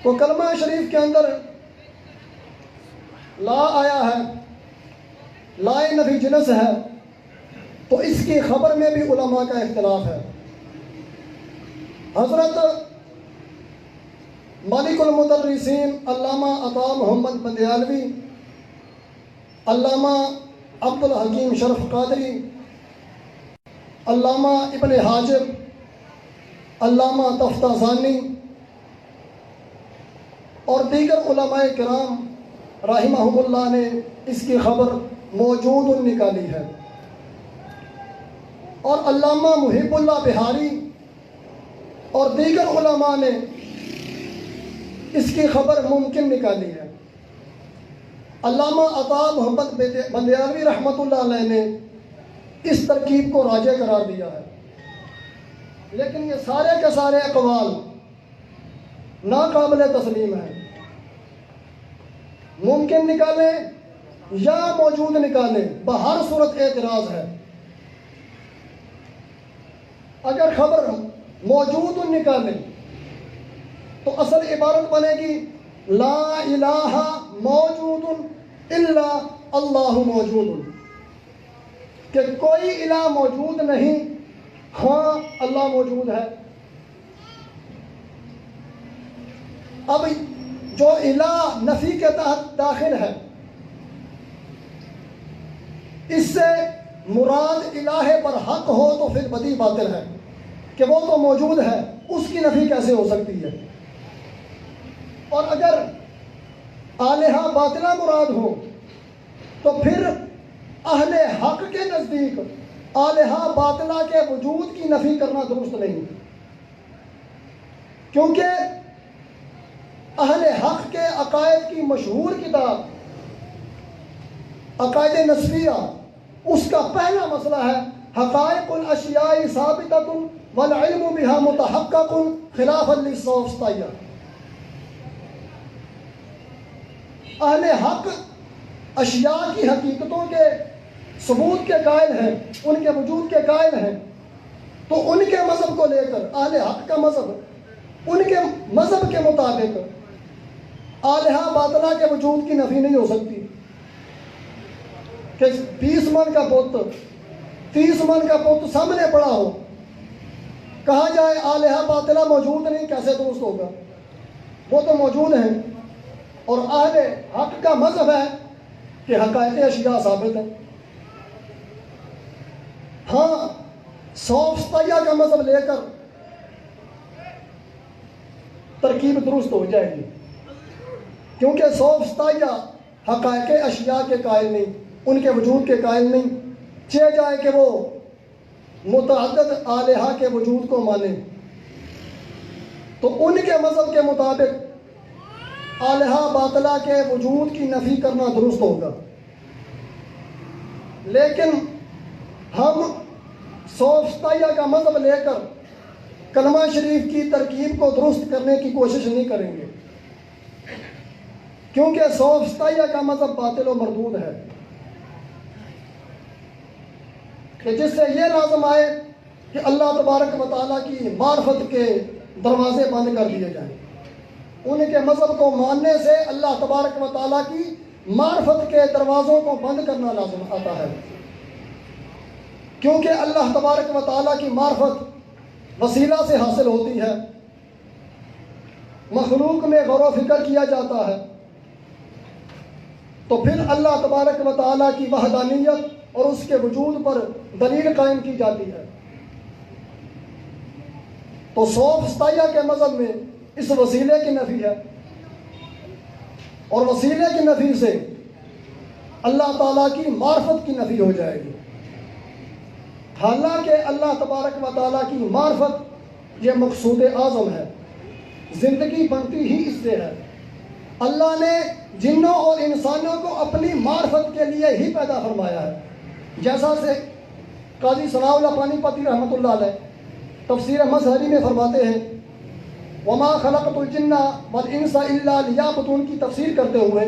تو کلمہ شریف کے اندر لا آیا ہے، لا نفی جنس ہے، تو اس کی خبر میں بھی علماء کا اختلاف ہے۔ حضرت ملک المدرسین علامہ عطا محمد بندیالوی، علامہ عبد الحکیم شرف قادری، علامہ ابن حاجب، علامہ تفتازانی اور دیگر علماء کرام رحمہم اللہ نے اس کی خبر موجود نکالی ہے، اور علامہ محب اللہ بہاری اور دیگر علماء نے اس کی خبر ممکن نکالی ہے۔ علامہ عطا محمد بندیالوی رحمۃ اللہ علیہ نے اس ترکیب کو راجع قرار دیا ہے، لیکن یہ سارے کے سارے اقوال ناقابل تسلیم ہیں۔ ممکن نکالیں یا موجود نکالیں، بہر صورت اعتراض ہے۔ اگر خبر موجود نکالیں تو اصل عبارت بنے گی لا الہ موجود الا اللہ موجود، کہ کوئی الہ موجود نہیں، ہاں اللہ موجود ہے۔ اب جو الہ نفی کے تحت داخل ہے، اس سے مراد الہ پر حق ہو تو پھر بدی باطل ہے کہ وہ تو موجود ہے، اس کی نفی کیسے ہو سکتی ہے؟ اور اگر الہ باطلہ مراد ہو تو پھر اہل حق کے نزدیک الہ باطلہ کے وجود کی نفی کرنا درست نہیں، کیونکہ اہل حق کے عقائد کی مشہور کتاب عقائد نسبیہ، اس کا پہلا مسئلہ ہے حقائق الاشیاء ثابتۃ والعلم بها متحقق خلافا للسوفسطائیہ۔ اہل حق اشیاء کی حقیقتوں کے ثبوت کے قائل ہیں، ان کے وجود کے قائل ہیں، تو ان کے مذہب کو لے کر اہل حق کا مذہب، ان کے مذہب کے مطابق الہ باطلہ کے وجود کی نفی نہیں ہو سکتی کہ 20 من کا بت، 30 من کا بت سامنے پڑا ہو، کہا جائے الہ باطلہ موجود نہیں، کیسے درست ہوگا؟ وہ تو موجود ہیں، اور اہل حق کا مذہب ہے کہ حقائق اشیاء ثابت ہے۔ ہاں سوفسطائیہ کا مذہب لے کر ترکیب درست ہو جائے گی، کیونکہ سوفسطائیہ حقائق اشیاء کے قائل نہیں، ان کے وجود کے قائل نہیں، چہ جائے کہ وہ متعدد الہہ کے وجود کو مانیں، تو ان کے مذہب کے مطابق الہ باطلہ کے وجود کی نفی کرنا درست ہوگا۔ لیکن ہم سوفسطائیہ کا مذہب لے کر کلمہ شریف کی ترکیب کو درست کرنے کی کوشش نہیں کریں گے، کیونکہ سوفسطائیہ کا مذہب باطل و مردود ہے، کہ جس سے یہ لازم آئے کہ اللہ تبارک و تعالیٰ کی معرفت کے دروازے بند کر دیے جائیں۔ ان کے مذہب کو ماننے سے اللہ تبارک و تعالیٰ کی معرفت کے دروازوں کو بند کرنا لازم آتا ہے، کیونکہ اللہ تبارک و تعالیٰ کی معرفت وسیلہ سے حاصل ہوتی ہے، مخلوق میں غور و فکر کیا جاتا ہے، تو پھر اللہ تبارک و تعالیٰ کی وحدانیت اور اس کے وجود پر دلیل قائم کی جاتی ہے۔ تو سوفسطائیہ کے مذہب میں اس وسیلے کی نفی ہے، اور وسیلے کی نفی سے اللہ تعالیٰ کی معرفت کی نفی ہو جائے گی، حالانکہ اللہ تبارک و تعالیٰ کی معرفت یہ مقصود اعظم ہے، زندگی بنتی ہی اس سے ہے۔ اللہ نے جنوں اور انسانوں کو اپنی معرفت کے لیے ہی پیدا فرمایا ہے، جیسا سے قاضی ثناء اللہ پانی پتی رحمۃ اللہ علیہ تفسیر مظہری میں فرماتے ہیں، وما خلقت الجن والانس الا لیعبدون کی تفسیر کرتے ہوئے،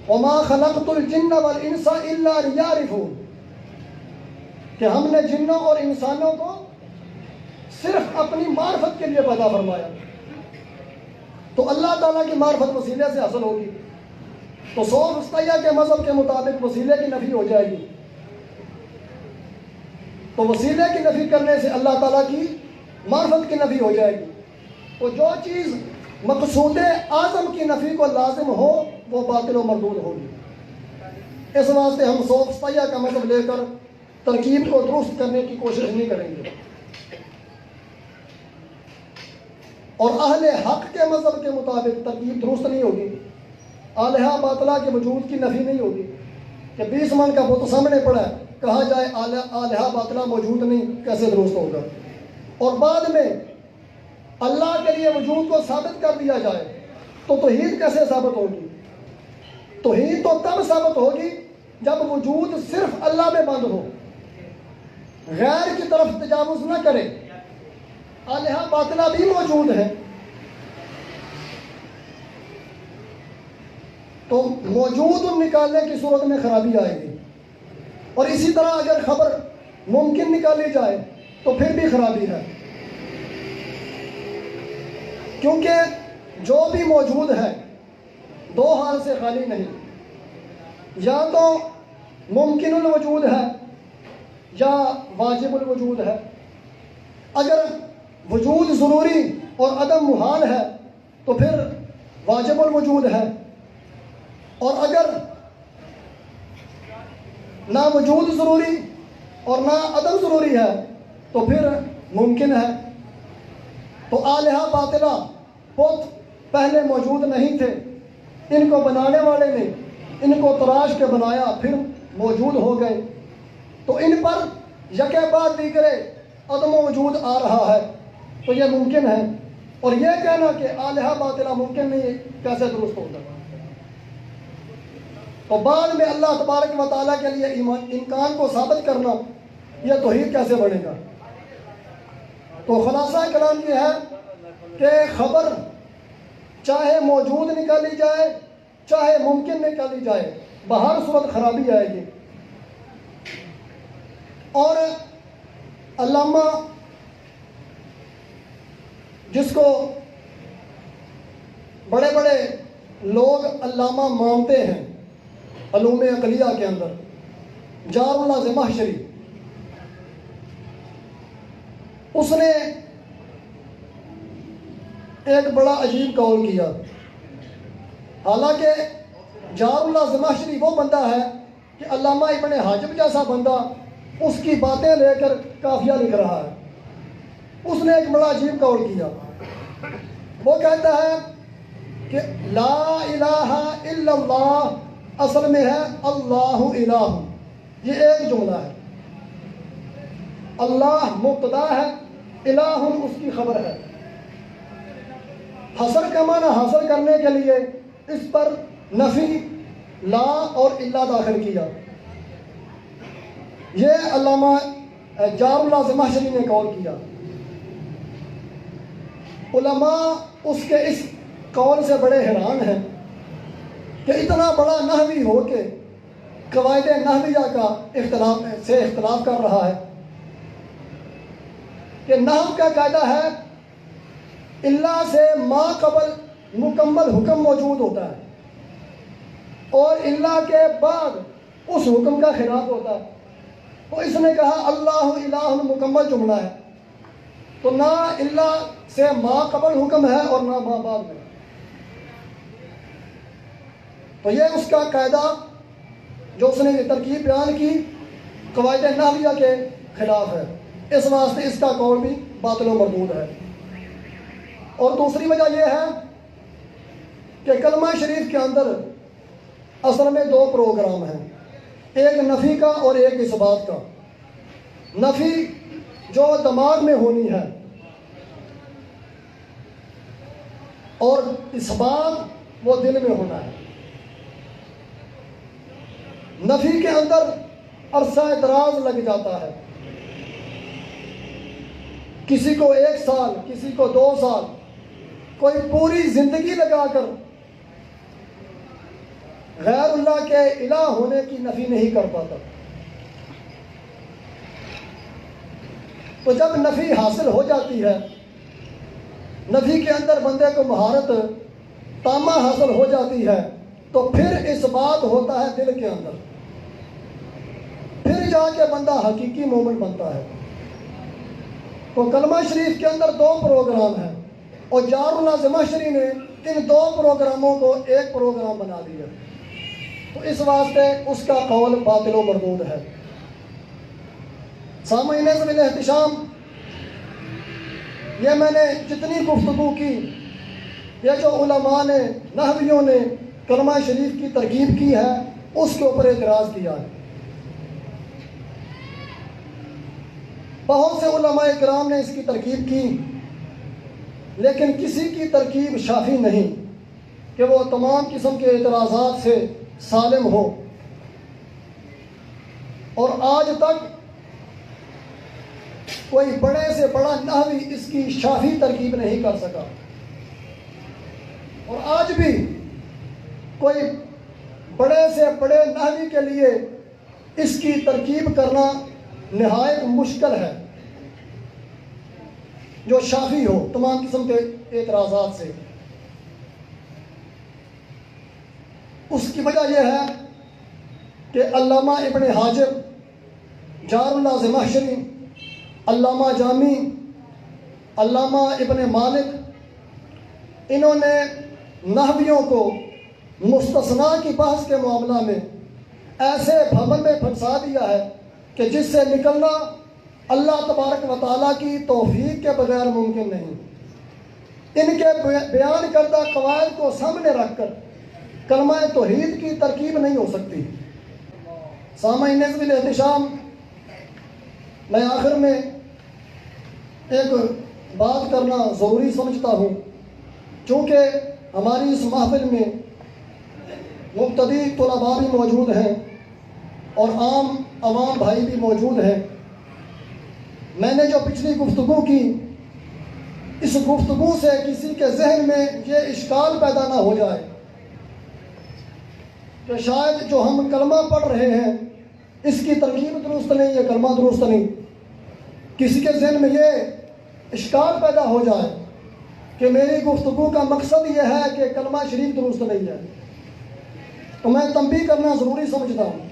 وما خلقت الجن والانس الا لیعرفون، کہ ہم نے جنوں اور انسانوں کو صرف اپنی معرفت کے لیے پیدا فرمایا۔ تو اللہ تعالیٰ کی معرفت وسیلے سے حاصل ہوگی، تو سو فستیہ کے مذہب کے مطابق وسیلے کی نفی ہو جائے گی، تو وسیلے کی نفی کرنے سے اللہ تعالیٰ کی معرفت کی نفی ہو جائے گی۔ تو جو چیز مقصود اعظم کی نفی کو لازم ہو وہ باطل و مردود ہوگی۔ اس واسطے ہم سو فستیہ کا مذہب لے کر ترکیب کو درست کرنے کی کوشش نہیں کریں گے، اور اہل حق کے مذہب کے مطابق ترکیب درست نہیں ہوگی۔ آلہہ باطلہ کے وجود کی نفی نہیں ہوگی کہ 20 من کا بت سامنے پڑا ہے، کہا جائے آلہہ باطلہ موجود نہیں، کیسے درست ہوگا؟ اور بعد میں اللہ کے لیے وجود کو ثابت کر دیا جائے تو توحید کیسے ثابت ہوگی؟ توحید تو تب ثابت ہوگی جب وجود صرف اللہ میں بند ہو، غیر کی طرف تجاوز نہ کرے۔ آلہہ باطلہ بھی موجود ہے، تو موجود نکالنے کی صورت میں خرابی آئے گی، اور اسی طرح اگر خبر ممکن نکالی جائے تو پھر بھی خرابی ہے، کیونکہ جو بھی موجود ہے دو حال سے خالی نہیں، یا تو ممکن الوجود ہے یا واجب الوجود ہے۔ اگر وجود ضروری اور عدم محال ہے تو پھر واجب الوجود ہے، اور اگر نہ وجود ضروری اور نہ عدم ضروری ہے تو پھر ممکن ہے۔ تو آلہہ باطلہ بت پہلے موجود نہیں تھے، ان کو بنانے والے نے ان کو تراش کے بنایا، پھر موجود ہو گئے، تو ان پر یکے بعد دیگرے عدم و وجود آ رہا ہے، تو یہ ممکن ہے۔ اور یہ کہنا کہ آلہہ باطلہ ممکن نہیں کیسے درست ہوگا؟ تو بعد میں اللہ تبارک و تعالیٰ کے لیے امکان کو ثابت کرنا، یہ توحید کیسے بنے گا؟ تو خلاصہ کلام یہ ہے کہ خبر چاہے موجود نکالی جائے چاہے ممکن نکالی جائے، بہر صورت خرابی آئے گی۔ اور علامہ جس کو بڑے بڑے لوگ علامہ مانتے ہیں علوم عقلیہ کے اندر، جار اللہ زمخشری، اس نے ایک بڑا عجیب قول کیا۔ حالانکہ جار اللہ زمخشری وہ بندہ ہے کہ علامہ ابن حاجب جیسا بندہ اس کی باتیں لے کر قافیہ لکھ رہا ہے، اس نے ایک بڑا عجیب قول کیا۔ وہ کہتا ہے کہ لا الہ الا اللہ اصل میں ہے اللہ الہ، یہ ایک جملہ ہے، اللہ مبتدا ہے، الہ اس کی خبر ہے۔ حصر کا معنی حاصل کرنے کے لیے اس پر نفی لا اور الا داخل کیا۔ یہ علامہ جار اللہ زمخشری نے قول کیا۔ علماء اس کے اس قول سے بڑے حیران ہیں کہ اتنا بڑا نحوی ہو کے قواعد نحویہ کا اختلاف کر رہا ہے کہ نحو کا قاعدہ ہے اللہ سے ما قبل مکمل حکم موجود ہوتا ہے اور اللہ کے بعد اس حکم کا خلاف ہوتا ہے۔ تو اس نے کہا اللہ الہ مکمل جملہ ہے، تو نہ اللہ سے ما قبل حکم ہے اور نہ ما بعد میں، تو یہ اس کا قاعدہ جو اس نے یہ ترکیب بیان کی قواعد نحویہ کے خلاف ہے، اس واسطے اس کا قول بھی باطل و مردود ہے۔ اور دوسری وجہ یہ ہے کہ کلمہ شریف کے اندر اصل میں دو پروگرام ہیں، ایک نفی کا اور ایک اثبات کا۔ نفی جو دماغ میں ہونی ہے اور اثبات وہ دل میں ہونا ہے۔ نفی کے اندر عرصہ دراز لگ جاتا ہے، کسی کو 1 سال، کسی کو 2 سال، کوئی پوری زندگی لگا کر غیر اللہ کے الہ ہونے کی نفی نہیں کر پاتا۔ تو جب نفی حاصل ہو جاتی ہے، نفی کے اندر بندے کو مہارت تامہ حاصل ہو جاتی ہے تو پھر اس بات ہوتا ہے دل کے اندر، پھر جا کے بندہ حقیقی مومن بنتا ہے۔ تو کلمہ شریف کے اندر 2 پروگرام ہیں، اور جاراللہ زمخشری نے ان 2 پروگراموں کو ایک پروگرام بنا دیا، تو اس واسطے اس کا قول باطل و مردود ہے۔ سامعین عزیز الاحتشام، یہ میں نے جتنی گفتگو کی، یہ جو علماء نے، نحویوں نے کلمہ شریف کی ترکیب کی ہے، اس کے اوپر اعتراض کیا ہے۔ بہت سے علماء کرام نے اس کی ترکیب کی، لیکن کسی کی ترکیب شافی نہیں کہ وہ تمام قسم کے اعتراضات سے سالم ہو، اور آج تک کوئی بڑے سے بڑا نحوی اس کی شافی ترکیب نہیں کر سکا، اور آج بھی کوئی بڑے سے بڑے نحوی کے لیے اس کی ترکیب کرنا نہایت مشکل ہے جو شافی ہو تمام قسم کے اعتراضات سے۔ اس کی وجہ یہ ہے کہ علامہ ابن حاجب، جاراللہ زمخشری، علامہ جامی، علامہ ابن مالک، انہوں نے نحویوں کو مستثنیٰ کی بحث کے معاملہ میں ایسے بھون میں پھنسا دیا ہے کہ جس سے نکلنا اللہ تبارک و تعالیٰ کی توفیق کے بغیر ممکن نہیں۔ ان کے بیان کردہ قواعد کو سامنے رکھ کر کلمہ توحید کی ترکیب نہیں ہو سکتی۔ سامعین عزیز الاحتشام، میں آخر میں ایک بات کرنا ضروری سمجھتا ہوں، چونکہ ہماری اس محفل میں مبتدی طلباء بھی موجود ہیں اور عام عوام بھائی بھی موجود ہیں۔ میں نے جو پچھلی گفتگو کی، اس گفتگو سے کسی کے ذہن میں یہ اشکال پیدا نہ ہو جائے کہ شاید جو ہم کلمہ پڑھ رہے ہیں اس کی ترکیب درست نہیں، یہ کلمہ درست نہیں۔ کسی کے ذہن میں یہ اشکال پیدا ہو جائے کہ میری گفتگو کا مقصد یہ ہے کہ کلمہ شریف درست نہیں ہے، تو میں تنبیہ کرنا ضروری سمجھتا ہوں۔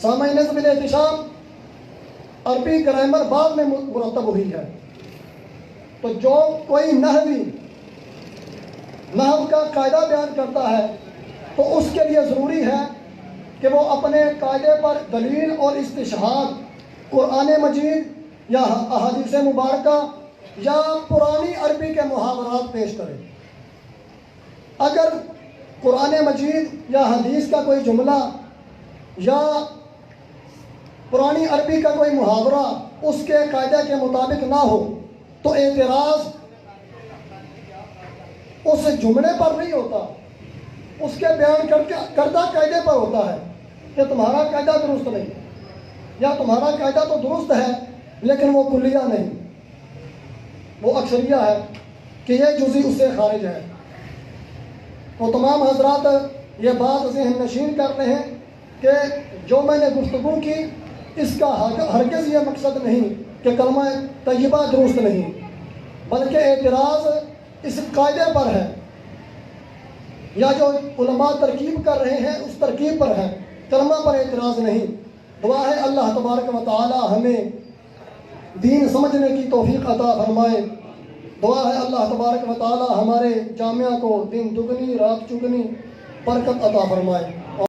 سامعین عزیز الاحتشام، عربی گرامر بعد میں مرتب ہوئی ہے، تو جو کوئی نحوی نحو کا قاعدہ بیان کرتا ہے تو اس کے لیے ضروری ہے کہ وہ اپنے قاعدے پر دلیل اور استشہاد قرآن مجید یا احادیث مبارکہ یا پرانی عربی کے محاورات پیش کرے۔ اگر قرآن مجید یا حدیث کا کوئی جملہ یا پرانی عربی کا کوئی محاورہ اس کے قاعدے کے مطابق نہ ہو تو اعتراض اس جملے پر نہیں ہوتا، اس کے بیان کردہ قاعدے پر ہوتا ہے کہ تمہارا قاعدہ درست نہیں، یا تمہارا قاعدہ تو درست ہے لیکن وہ کلیہ نہیں، وہ اکثریہ ہے کہ یہ جزئی اس سے خارج ہے۔ تو تمام حضرات یہ بات ذہن نشین کر رہے ہیں کہ جو میں نے گفتگو کی اس کا ہرگز یہ مقصد نہیں کہ کلمہ طیبہ درست نہیں، بلکہ اعتراض اس قاعدے پر ہے یا جو علماء ترکیب کر رہے ہیں اس ترکیب پر ہے، کلمہ پر اعتراض نہیں۔ دعا ہے اللہ تبارک و تعالی ہمیں دین سمجھنے کی توفیق عطا فرمائے۔ دعا ہے اللہ تبارک و تعالی ہمارے جامعہ کو دن دگنی رات چگنی برکت عطا فرمائے۔